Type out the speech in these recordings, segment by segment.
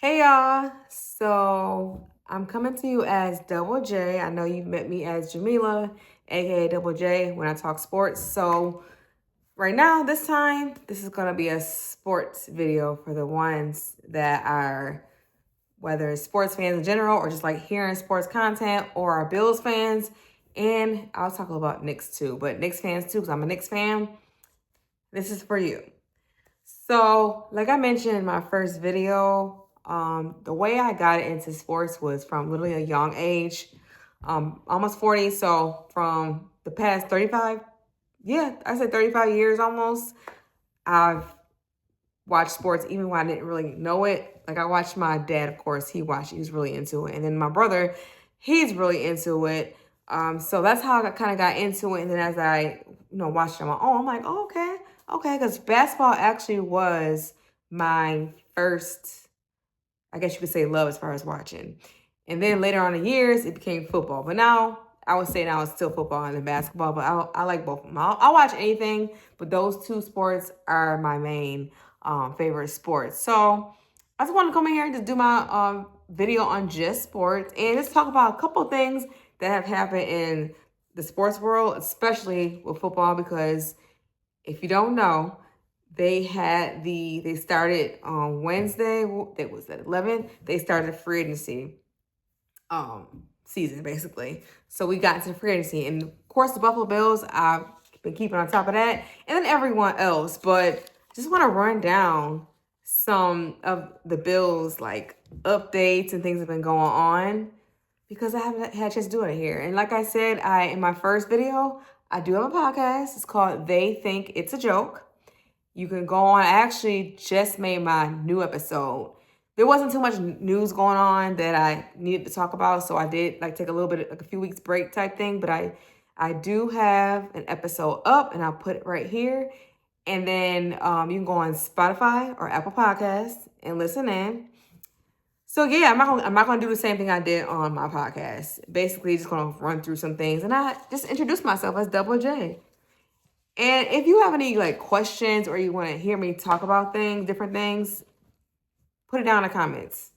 Hey y'all, so I'm coming to you as Double J. I know you've met me as Jamila, aka Double J, when I talk sports. So right now, this time, this is gonna be a sports video for the ones that are, whether it's sports fans in general or just like hearing sports content, or our Bills fans. And I'll talk about Knicks too, but Knicks fans too, because I'm a Knicks fan. This is for you. So, like I mentioned in my first video, the way I got into sports was from literally a young age, almost 40. So from the past 35, I said 35 years almost, I've watched sports even when I didn't really know it. Like I watched my dad, of course, he was really into it. And then my brother, he's really into it. So that's how I kind of got into it. And then as I, watched it on my own, I'm like, oh, okay. Because basketball actually was my first, I guess you could say, love as far as watching. And then later on in years, it became football. But now, I would say now it's still football and then basketball. But I like both of them. I'll watch anything, but those two sports are my main favorite sports. So I just want to come in here and just do my video on just sports and just talk about a couple of things that have happened in the sports world, especially with football, because if you don't know, they started on Wednesday. It was at 11. They started free agency season, basically. So we got into free agency. And of course, the Buffalo Bills, I've been keeping on top of that. And then everyone else. But I just want to run down some of the Bills, like, updates and things that have been going on, because I haven't had a chance to do it here. And like I said, in my first video, I do have a podcast. It's called They Think It's a Joke. You can go on. I actually just made my new episode. There wasn't too much news going on that I needed to talk about, so I did take a little bit, like a few weeks break type thing. But I do have an episode up, and I'll put it right here. And then you can go on Spotify or Apple Podcasts and listen in. So yeah, I'm not gonna do the same thing I did on my podcast. Basically, just gonna run through some things, and I just introduce myself as Double J. And if you have any questions or you want to hear me talk about different things, put it down in the comments.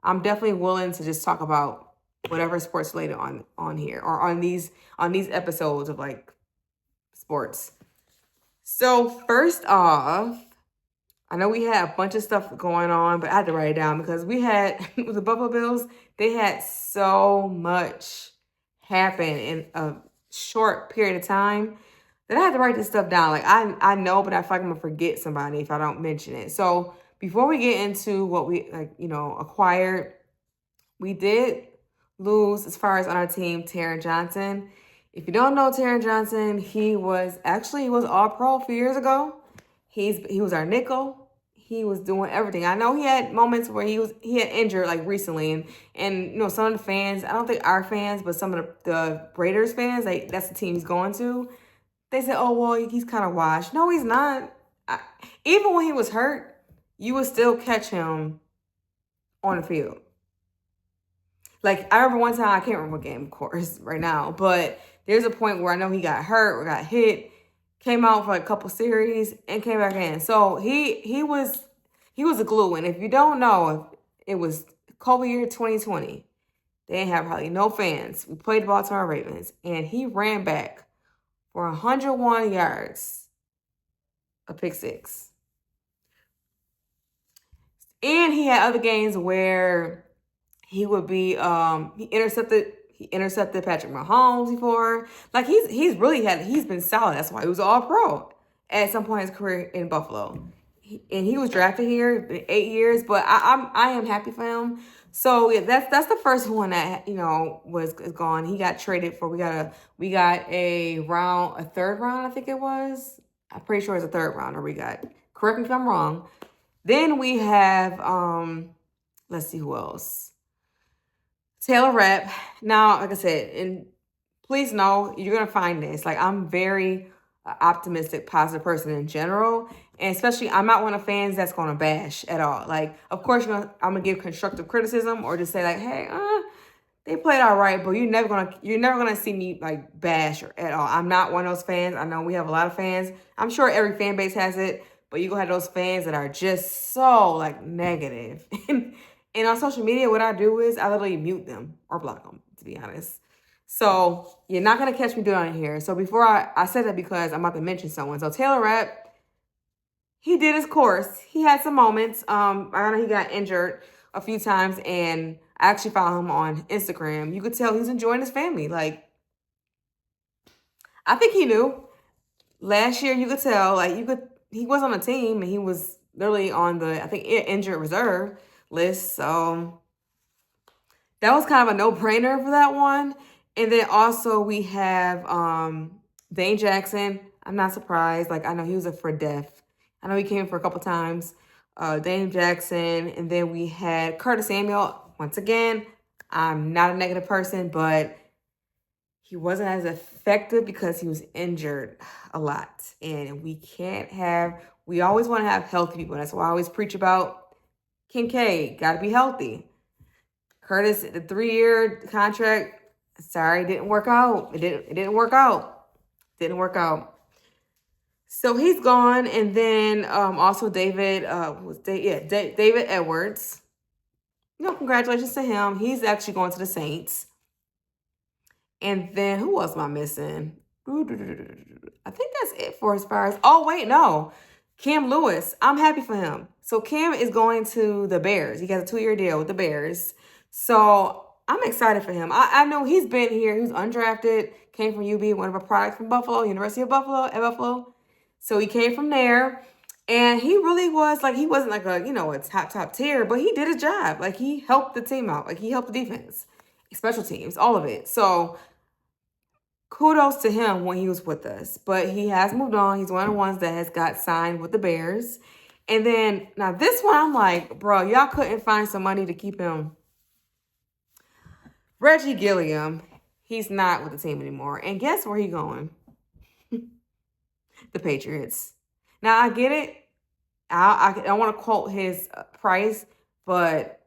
I'm definitely willing to just talk about whatever sports related on here or on these episodes of sports. So first off, I know we had a bunch of stuff going on, but I had to write it down because we had with the Buffalo Bills, they had so much happen in a short period of time that I had to write this stuff down. I know, but I feel like I'm gonna forget somebody if I don't mention it. So before we get into what we acquired, we did lose as far as on our team, Taron Johnson. If you don't know Taron Johnson, he was all pro a few years ago. He was our nickel. He was doing everything. I know he had moments where he had injured recently, and some of the fans, I don't think our fans, but some of the Raiders fans, that's the team he's going to. They said, "Oh well, he's kind of washed." No, he's not. Even when he was hurt, you would still catch him on the field. I remember one time, I can't remember what game, of course, right now, but there's a point where I know he got hurt or got hit, came out for a couple series, and came back in. So he was a glue. And if you don't know, it was COVID year 2020. They didn't have hardly no fans. We played the Baltimore Ravens, and he ran back for 101 yards, a pick six. And he had other games where he would be he intercepted Patrick Mahomes before. He's been solid. That's why he was all pro at some point in his career in Buffalo. He was drafted here in 8 years, but I am happy for him. So yeah, that's the first one that is gone. He got traded for. We got a third round, I think it was. I'm pretty sure it's a third rounder we got. Correct me if I'm wrong. Then we have let's see who else. Taylor Rapp. Now, like I said, and please know you're gonna find this. I'm very optimistic, positive person in general. And especially, I'm not one of the fans that's going to bash at all. Of course, I'm going to give constructive criticism or just say hey, they played all right, but you're never gonna see me bash at all. I'm not one of those fans. I know we have a lot of fans. I'm sure every fan base has it, But you go have those fans that are just so like negative. And on social media, what I do is I literally mute them or block them, to be honest. So you're not gonna catch me doing it here. So before I said that because I'm about to mention someone. So Taylor Rapp, he did his course. He had some moments. I know he got injured a few times, and I actually followed him on Instagram. You could tell he's enjoying his family. Like, I think he knew. Last year, you could tell, like, he was on a team and he was literally on the, I think, injured reserve list. So that was kind of a no-brainer for that one. And then also we have Dane Jackson. I'm not surprised. Like, I know he was a for death. I know he came for a couple times. Dane Jackson. And then we had Curtis Samuel. Once again, I'm not a negative person, but he wasn't as effective because he was injured a lot. And we always want to have healthy people. That's why I always preach about Kincaid. Got to be healthy. Curtis, the 3-year contract, sorry, didn't work out. It didn't work out. Didn't work out. So he's gone. And then also David Edwards. Congratulations to him. He's actually going to the Saints. And then who else am I missing? I think that's it for as far as, oh, wait, no. Cam Lewis. I'm happy for him. So Cam is going to the Bears. He has a 2-year deal with the Bears. So I'm excited for him. I know he's been here. He was undrafted, came from UB, one of a product from Buffalo, University of Buffalo, at Buffalo. So he came from there. And he really was, like, he wasn't like a top tier, but he did his job. Like, he helped the team out. Like, he helped the defense, special teams, all of it. So kudos to him when he was with us. But he has moved on. He's one of the ones that has got signed with the Bears. And then, now this one, I'm like, bro, y'all couldn't find some money to keep him. Reggie Gilliam, he's not with the team anymore. And guess where he going? The Patriots. Now, I get it. I don't want to quote his price, but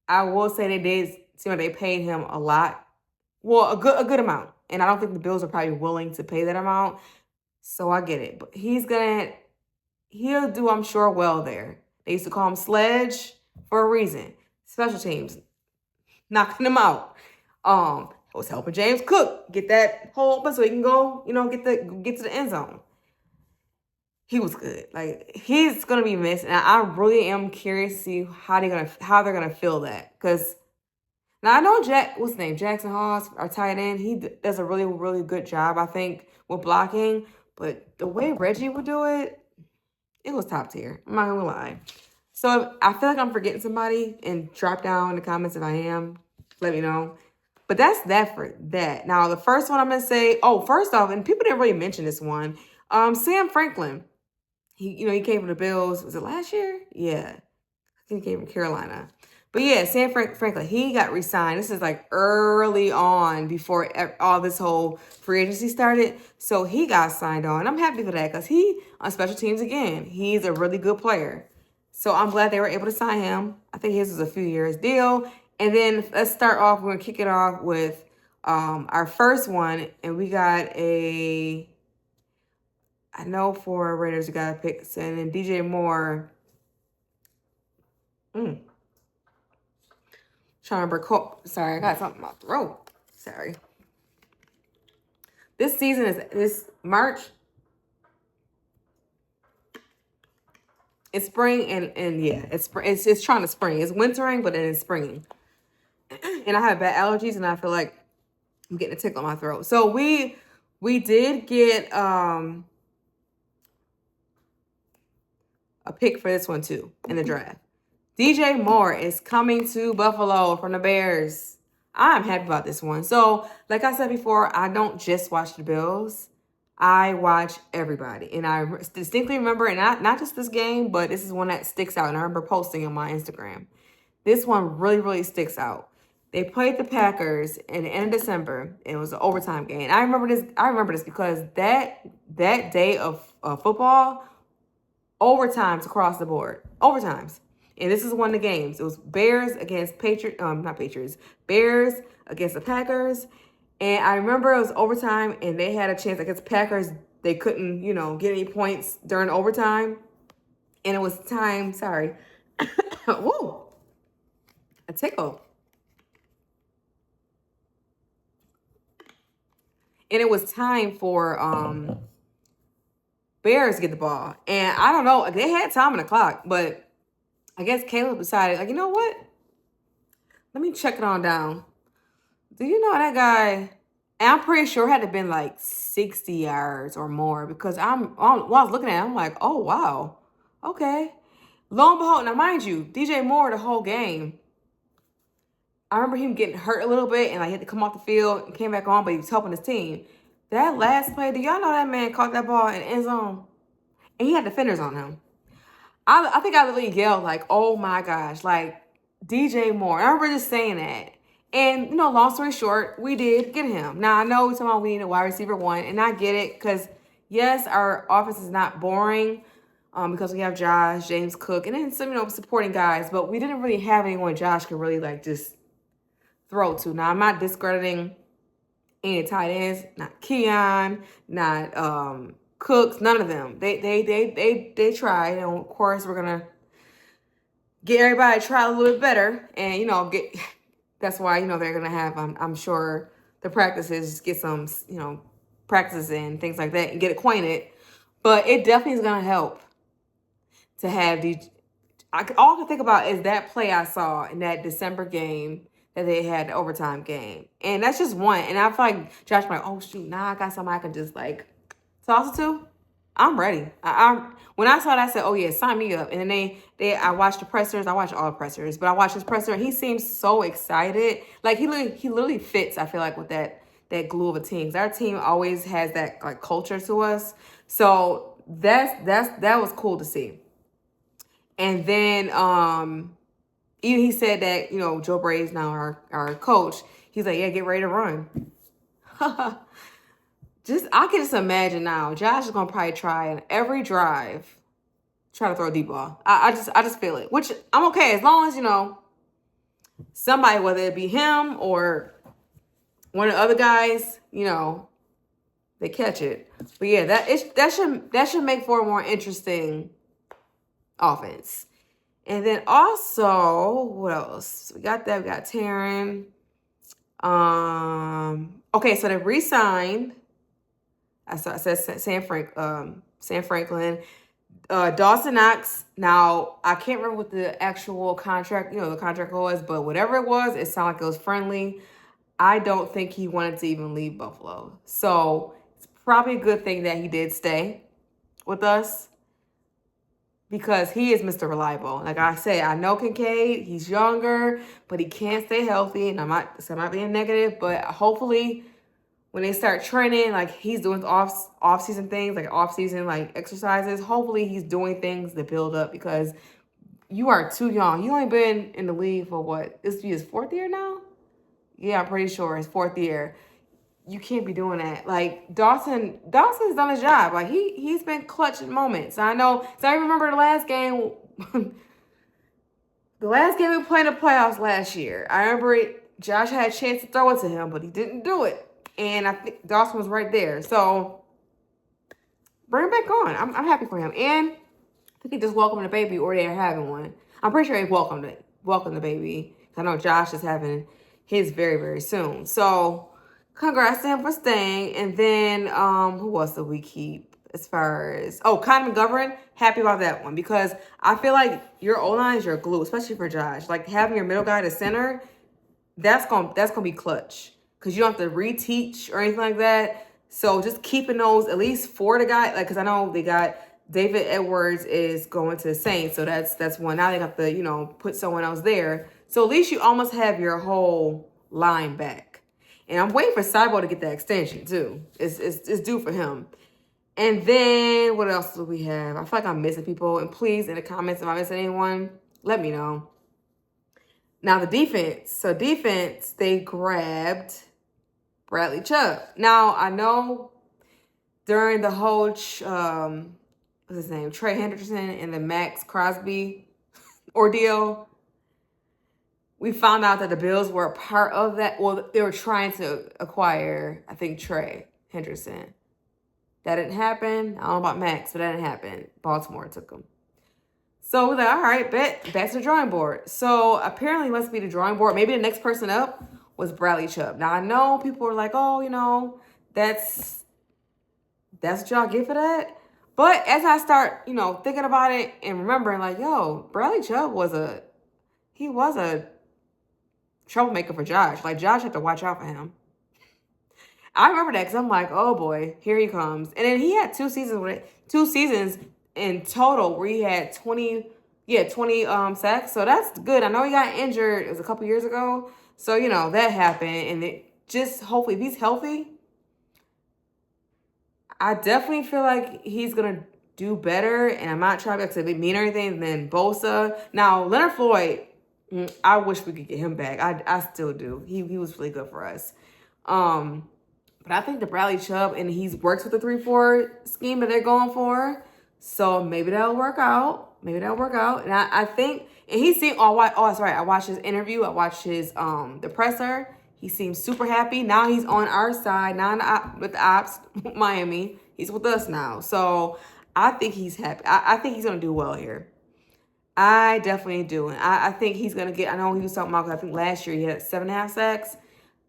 I will say they did seem like they paid him a lot. Well, a good amount. And I don't think the Bills are probably willing to pay that amount. So I get it. But he'll do, I'm sure, well there. They used to call him Sledge for a reason. Special teams, knocking him out. It was helping James Cook get that hole open so he can go, get to the end zone. He was good. Like, he's gonna be missed, and I really am curious to see how they're gonna feel that. Because now I know Jackson Hawes, our tight end, he does a really, really good job, I think, with blocking. But the way Reggie would do it, it was top tier. I'm not gonna lie. So I feel like I'm forgetting somebody, and drop down in the comments if I am. Let me know. But that's that for that. Now, the first one I'm going to say, first off, and people didn't really mention this one, Sam Franklin. He came from the Bills. Was it last year? Yeah. I think he came from Carolina. But yeah, Sam Franklin, he got re-signed. This is like early on before all this whole free agency started. So he got signed on. I'm happy for that because he, on special teams again, he's a really good player. So I'm glad they were able to sign him. I think his was a few years deal. And then let's start off. We're going to kick it off with our first one. And we got I know for Raiders, we got to pick, and then DJ Moore. Trying to record. Sorry, I got something in my throat. Sorry. This season is this March. It's spring and yeah, it's trying to spring. It's wintering, but then it's springing. And I have bad allergies, and I feel like I'm getting a tickle in my throat. So we did get a pick for this one too in the draft. DJ Moore is coming to Buffalo from the Bears. I'm happy about this one. So, like I said before, I don't just watch the Bills. I watch everybody. And I distinctly remember, and not just this game, but this is one that sticks out. And I remember posting on my Instagram. This one really, really sticks out. They played the Packers in the end of December. And it was an overtime game. And I remember this because that day of football, overtimes across the board. Overtimes. And this is one of the games. It was Bears against Bears against the Packers. And I remember it was overtime, and they had a chance against the Packers. They couldn't, get any points during overtime. And it was time, sorry. Woo, a tickle. And it was time for Bears to get the ball. And I don't know, they had time on the clock, but I guess Caleb decided, like, you know what? Let me check it on down. Do you know that guy? And I'm pretty sure it had to have been like 60 yards or more because while I was looking at it, I'm like, oh, wow. Okay. Lo and behold, now mind you, DJ Moore the whole game. I remember him getting hurt a little bit and like he had to come off the field and came back on, but he was helping his team. That last play, do y'all know that man caught that ball in the end zone? And he had defenders on him. I think I literally yelled like, oh my gosh, like DJ Moore. I remember just saying that. And, you know, long story short, we did get him. Now, I know we're talking about we need a wide receiver one, and I get it because, yes, our offense is not boring because we have Josh, James Cook, and then some, you know, supporting guys, but we didn't really have anyone Josh could really, like, just throw to. Now, I'm not discrediting any tight ends, not Keon, not Cooks, none of them. They tried, and of course, we're going to get everybody to try a little bit better and, you know, get... That's why, you know, they're going to have, I'm sure, the practices, just get some, you know, practices in, things like that, and get acquainted. But it definitely is going to help to have these. All I can think about is that play I saw in that December game that they had, the overtime game. And that's just one. And I feel like Josh like, oh, shoot, now I got somebody I can just, like, toss it to. I'm ready. When I saw that, I said, oh, yeah, sign me up. And then I watched the pressers. I watched all the pressers. But I watched his presser, and he seems so excited. Like, he literally fits, I feel like, with that glue of a team. Our team always has that, like, culture to us. So that was cool to see. And then even he said that, you know, Joe Brady's now our coach. He's like, yeah, get ready to run. I can just imagine now. Josh is gonna probably try in every drive, try to throw a deep ball. I just feel it, which I'm okay as long as, you know, somebody, whether it be him or one of the other guys, you know, they catch it. But yeah, that should make for a more interesting offense. And then also, what else? We got that. We got Taryn. Okay, so they re-signed. I said Sam Franklin. Dawson Knox. Now, I can't remember what the actual contract, you know, the contract was, but whatever it was, it sounded like it was friendly. I don't think he wanted to even leave Buffalo. So it's probably a good thing that he did stay with us because he is Mr. Reliable. Like I say, I know Kincaid, he's younger, but he can't stay healthy. And I'm not being negative, but hopefully when they start training, like he's doing off-season things, like off-season like exercises, hopefully he's doing things to build up because you are too young. You only been in the league for what? This will be his 4th year now? Yeah, I'm pretty sure his 4th year. You can't be doing that. Like Dawson's done his job. Like he's been clutch at moments. I know. So I remember the last game. The last game we played in the playoffs last year. I remember Josh had a chance to throw it to him, but he didn't do it. And I think Dawson was right there. So bring him back on. I'm happy for him. And I think he just welcomed the baby, or they're having one. I'm pretty sure he welcomed the baby. I know Josh is having his very, very soon. So congrats to him for staying. And then who else did we keep as far as Conor McGovern? Happy about that one because I feel like your O-line is your glue, especially for Josh. Like having your middle guy to center, that's gonna be clutch. Because you don't have to reteach or anything like that. So just keeping those at least for the guy, like because I know they got David Edwards is going to the Saints, so that's one. Now they have to, you know, put someone else there. So at least you almost have your whole line back. And I'm waiting for Cybo to get that extension too. It's due for him. And then what else do we have? I feel like I'm missing people. And please, in the comments, if I'm missing anyone, let me know. Now the defense. So defense, they grabbed Bradley Chubb. Now, I know during the whole, what's his name, Trey Hendrickson and the Max Crosby ordeal, we found out that the Bills were a part of that. Well, they were trying to acquire, I think, Trey Hendrickson. That didn't happen. I don't know about Max, but that didn't happen. Baltimore took him. So we're like, all right, bet, back to the drawing board. So apparently it must be the drawing board. Maybe the next person up was Bradley Chubb. Now I know people are like, oh, that's what y'all get for that. But as I start, thinking about it and remembering, like, yo, Bradley Chubb was a troublemaker for Josh. Like, Josh had to watch out for him. I remember that because I'm like, oh boy, here he comes. And then he had 2 seasons in total where he had 20 sacks. So that's good. I know he got injured. It was a couple years ago. So, that happened. And it just, hopefully, if he's healthy, I definitely feel like he's going to do better. And I'm not trying to be mean or anything than Bosa. Now, Leonard Floyd, I wish we could get him back. I still do. He was really good for us. But I think the Bradley Chubb, and he's works with the 3-4 scheme that they're going for. So maybe that'll work out. And I think, and he seemed, that's right. I watched his interview. I watched his, the presser. He seems super happy. Now he's on our side, not with the ops, Miami. He's with us now. So I think he's happy. I think he's going to do well here. I definitely do. And I think he's going to get, I know he was talking about, I think last year he had 7.5 sacks.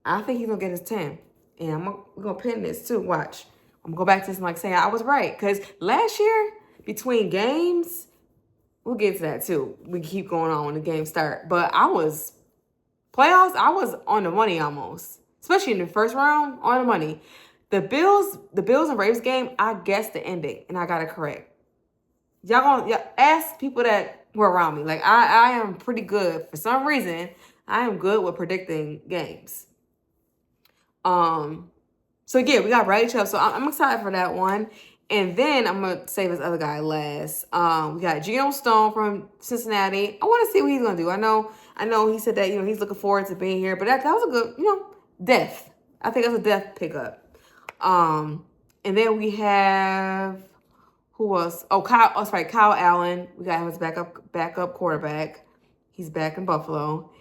I think he's going to get his 10. And we're going to pin this too. Watch. I'm going to go back to this and like saying I was right. Because last year, between games, we'll get to that too. We keep going on when the games start. But playoffs, I was on the money almost. Especially in the first round, on the money. The Bills and Ravens game, I guessed the ending. And I got it correct. Y'all ask people that were around me. Like, I am pretty good. For some reason, I am good with predicting games. So yeah, we got Bradley Chubb. So I'm excited for that one. And then I'm gonna save this other guy last. We got Geno Stone from Cincinnati. I want to see what he's gonna do. I know he said that he's looking forward to being here, but that was a good depth. I think that's a depth pickup. And then we have who else? Oh, Kyle Allen. We got him as backup quarterback. He's back in Buffalo.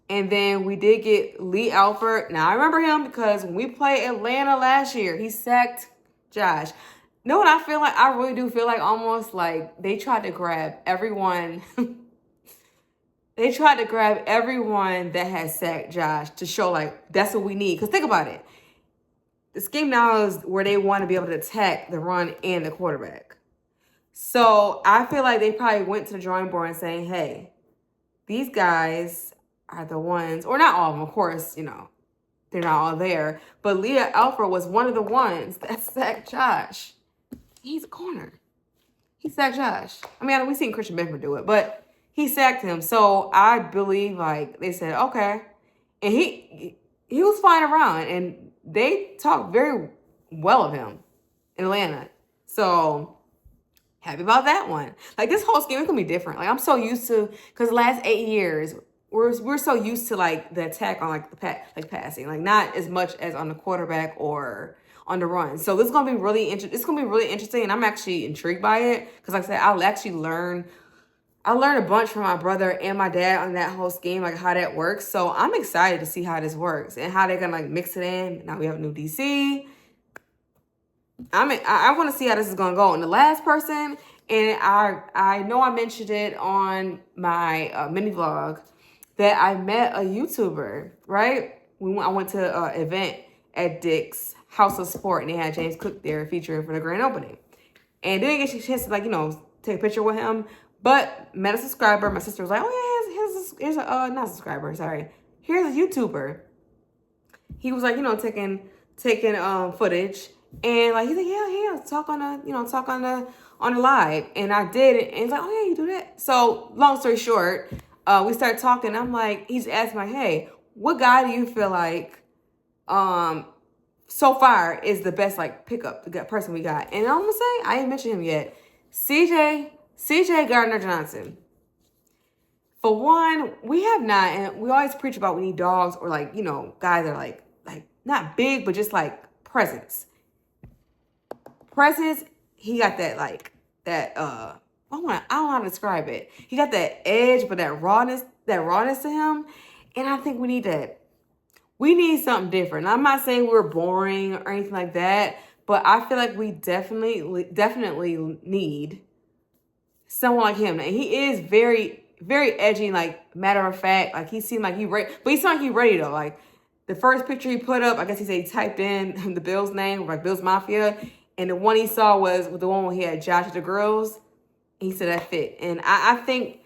And then we did get Lee Alford. Now, I remember him because when we played Atlanta last year, he sacked Josh. You know what I feel like? I really do feel like almost like they tried to grab everyone. They tried to grab everyone that had sacked Josh to show like that's what we need. Because think about it. The scheme now is where they want to be able to attack the run and the quarterback. So I feel like they probably went to the drawing board and saying, hey, these guys are the ones, or not all of them, of course, they're not all there. But Leah Alford was one of the ones that sacked Josh. He's a corner. He sacked Josh. I mean, we've seen Christian Benford do it, but he sacked him. So I believe, like, they said, okay. And he was flying around, and they talked very well of him in Atlanta. So happy about that one. Like, this whole scheme is going to be different. Like, I'm so used to, because the last 8 years, we're so used to like the attack on like the passing, like not as much as on the quarterback or on the run. So this is gonna be really interesting, and I'm actually intrigued by it because, like I said, I'll actually learn. I learned a bunch from my brother and my dad on that whole scheme, like how that works. So I'm excited to see how this works and how they're gonna like mix it in. Now we have a new DC. I want to see how this is gonna go. And the last person, and I know I mentioned it on my mini vlog, that I met a YouTuber, right? I went to an event at Dick's House of Sport, and they had James Cook there featuring for the grand opening. And didn't get a chance to take a picture with him, but met a subscriber. My sister was like, oh yeah, here's a not a subscriber, sorry. Here's a YouTuber. He was like, taking footage, and like he's like, yeah, talk on the live, and I did it, and he's like, oh yeah, you do that. So long story short, we started talking. I'm like, he's asking like, hey, what guy do you feel like so far is the best like pickup, the person we got? And I'm gonna say, I ain't mentioned him yet. CJ Gardner-Johnson. For one, we have not, and we always preach about we need dogs or like, guys that are like not big, but just like presence. He got that I don't know how to describe it. He got that edge, but that rawness to him. And I think we need that. We need something different. I'm not saying we're boring or anything like that, but I feel like we definitely need someone like him. And he is very, very edgy, like matter of fact. Like he seemed like he ready, but he seemed like he ready though. Like the first picture he put up, I guess he said he typed in the Bills name, like Bills Mafia, and the one he saw was the one where he had Josh at the Grills. He said that fit, and I think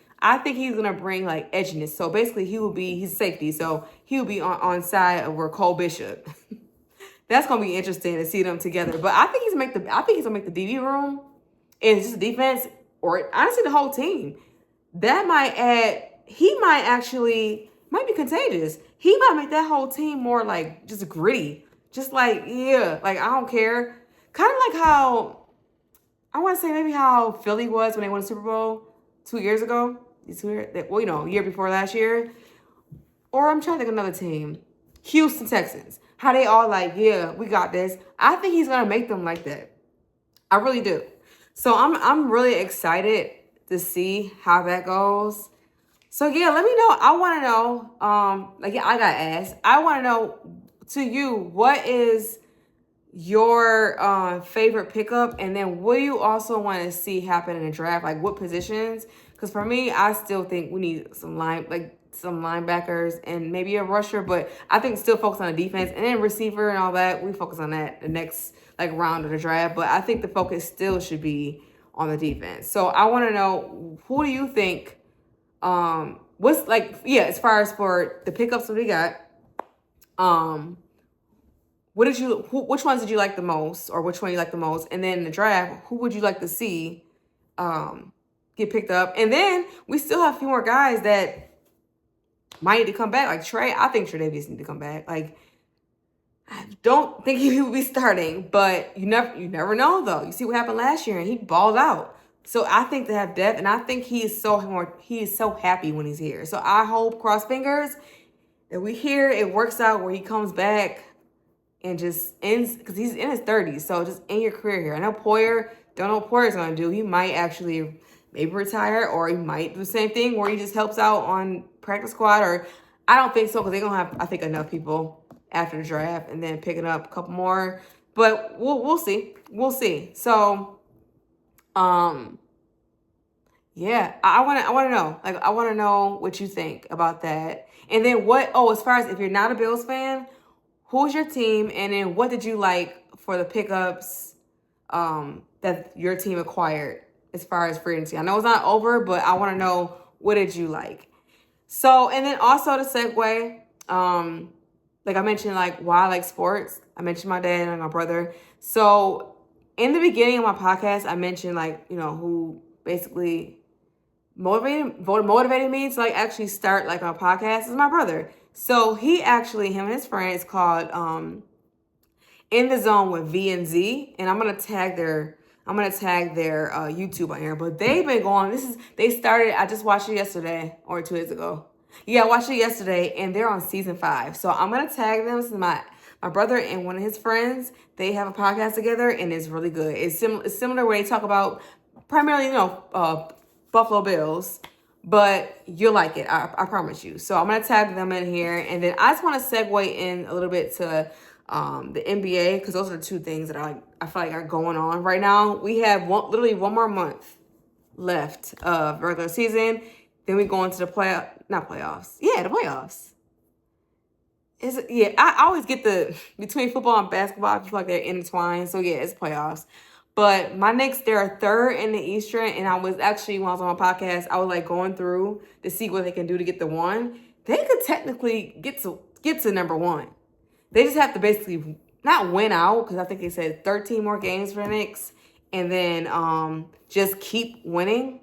he's gonna bring like edginess. So basically, he's safety, so he will be on side of where Cole Bishop. That's gonna be interesting to see them together. But I think I think he's gonna make the DB room and just defense, or honestly the whole team. That might add. He might be contagious. He might make that whole team more like just gritty, just like yeah, like I don't care. Kind of like how I want to say maybe how Philly was when they won the Super Bowl 2 years ago. Well, year before last year. Or I'm trying to think of another team. Houston Texans. How they all like, yeah, we got this. I think he's gonna make them like that. I really do. So I'm really excited to see how that goes. So yeah, let me know. I want to know. I got asked. I want to know to you, what is your favorite pickup, and then what do you also want to see happen in the draft? Like what positions? Because for me, I still think we need some linebackers and maybe a rusher, but I think still focus on the defense and then receiver and all that. We focus on that the next round of the draft, but I think the focus still should be on the defense. So I want to know, who do you think? What's as far as for the pickups that we got, which ones did you like the most, or which one you like the most? And then in the draft, who would you like to see get picked up? And then we still have a few more guys that might need to come back. Like Trey, I think Trey Davis need to come back. Like, I don't think he will be starting, but you never know though. You see what happened last year, and he balled out. So I think they have depth, and I think he is so happy when he's here. So I hope, cross fingers, that it works out where he comes back and just ends, because he's in his 30s. So just end your career here. I know don't know what Poyer's going to do. He might actually maybe retire, or he might do the same thing where he just helps out on practice squad, or I don't think so, because they're going to have, I think, enough people after the draft and then picking up a couple more. But we'll see. We'll see. So, yeah, I want to know. Like, I want to know what you think about that. And then as far as if you're not a Bills fan, who's your team? And then what did you like for the pickups that your team acquired as far as free agency? I know it's not over, but I want to know, what did you like? So, and then also to segue, like I mentioned, like why I like sports. I mentioned my dad and my brother. So in the beginning of my podcast, I mentioned who basically motivated me to actually start my podcast is my brother. So him and his friends called In the Zone with V and Z, and I'm gonna tag their YouTube on here. But they've been going. They started. I just watched it yesterday or 2 days ago. Yeah, I watched it yesterday, and they're on season 5. So I'm gonna tag them. This is my brother and one of his friends. They have a podcast together, and it's really good. It's similar where they talk about primarily, Buffalo Bills, but you'll like it. I promise you. So I'm gonna tag them in here, and then I just want to segue in a little bit to the NBA, because those are the two things that I feel like are going on right now. We have literally one more month left of regular season. Then we go into the playoffs. Yeah, the playoffs. I always get between football and basketball, I feel like they're intertwined. So yeah, it's playoffs. But my Knicks, they're third in the Eastern, and I was actually, when I was on my podcast, I was going through to see what they can do to get the 1. They could technically get to number 1. They just have to basically not win out, because I think they said 13 more games for the Knicks, and then just keep winning.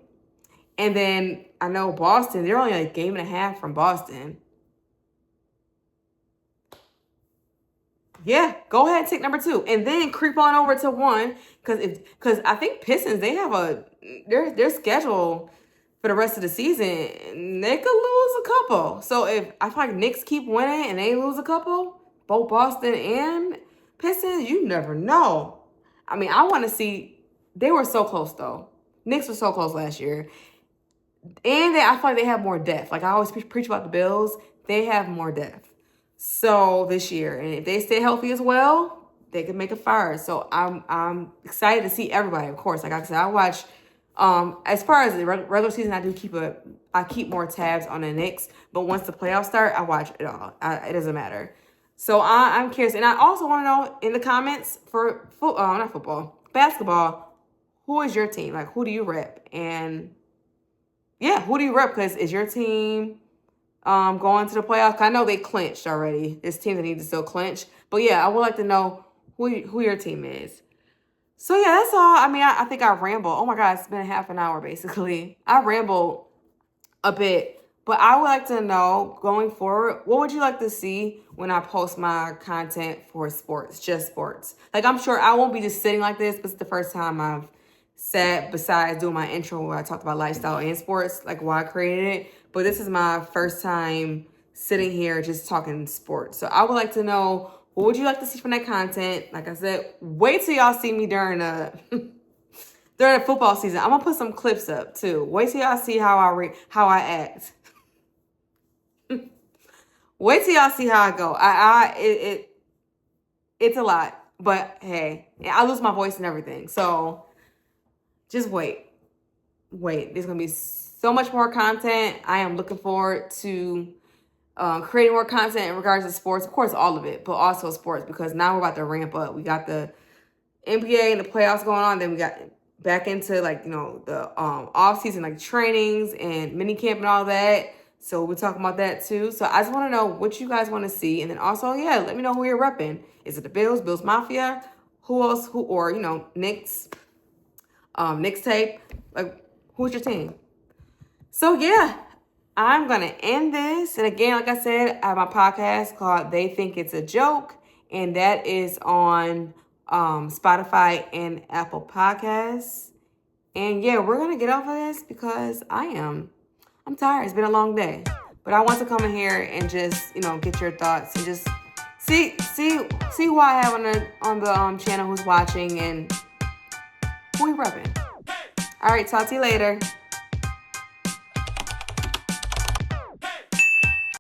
And then I know Boston, they're only a game and a half from Boston. Yeah, go ahead and take number 2, and then creep on over to 1, because I think Pistons, they have their schedule for the rest of the season, they could lose a couple. So if I feel like Knicks keep winning and they lose a couple, both Boston and Pistons, you never know. I mean, I want to see. They were so close though. Knicks were so close last year, and I feel like they have more depth. Like I always preach about the Bills, they have more depth. So this year, and if they stay healthy as well, they can make a fire. So I'm excited to see everybody. Of course, like I said, I watch As far as the regular season, I keep more tabs on the Knicks. But once the playoffs start, I watch it all. It doesn't matter. So I'm curious, and I also want to know in the comments for not football, basketball, who is your team? Like, who do you rep? And yeah, who do you rep? Because is your team going to the playoffs? I know they clinched already. There's teams that need to still clinch. But yeah, I would like to know who your team is. So yeah, that's all. I mean, I think I rambled. Oh my God, it's been half an hour basically. I rambled a bit. But I would like to know, going forward, what would you like to see when I post my content for sports, just sports? Like, I'm sure I won't be just sitting like this, but it's the first time I've sat besides doing my intro where I talked about lifestyle and sports, like why I created it. But this is my first time sitting here just talking sports. So I would like to know, what would you like to see from that content? Like I said, wait till y'all see me during the during the football season. I'm gonna put some clips up too. Wait till y'all see how I act. Wait till y'all see how I go. It's a lot, but hey, I lose my voice and everything. So just wait. There's gonna be so much more content. I am looking forward to creating more content in regards to sports. Of course, all of it, but also sports, because now we're about to ramp up. We got the NBA and the playoffs going on. Then we got back into the off season, like trainings and mini camp and all that. So we're talking about that too. So I just want to know what you guys want to see. And then also, yeah, let me know who you're repping. Is it the Bills Mafia? Who else? Or, Knicks, Knicks tape? Like, who's your team? So yeah, I'm going to end this. And again, like I said, I have my podcast called They Think It's a Joke. And that is on Spotify and Apple Podcasts. And yeah, we're going to get off of this because I'm tired. It's been a long day. But I want to come in here and just, get your thoughts and just see who I have on the channel, who's watching, and who we repping. All right, talk to you later.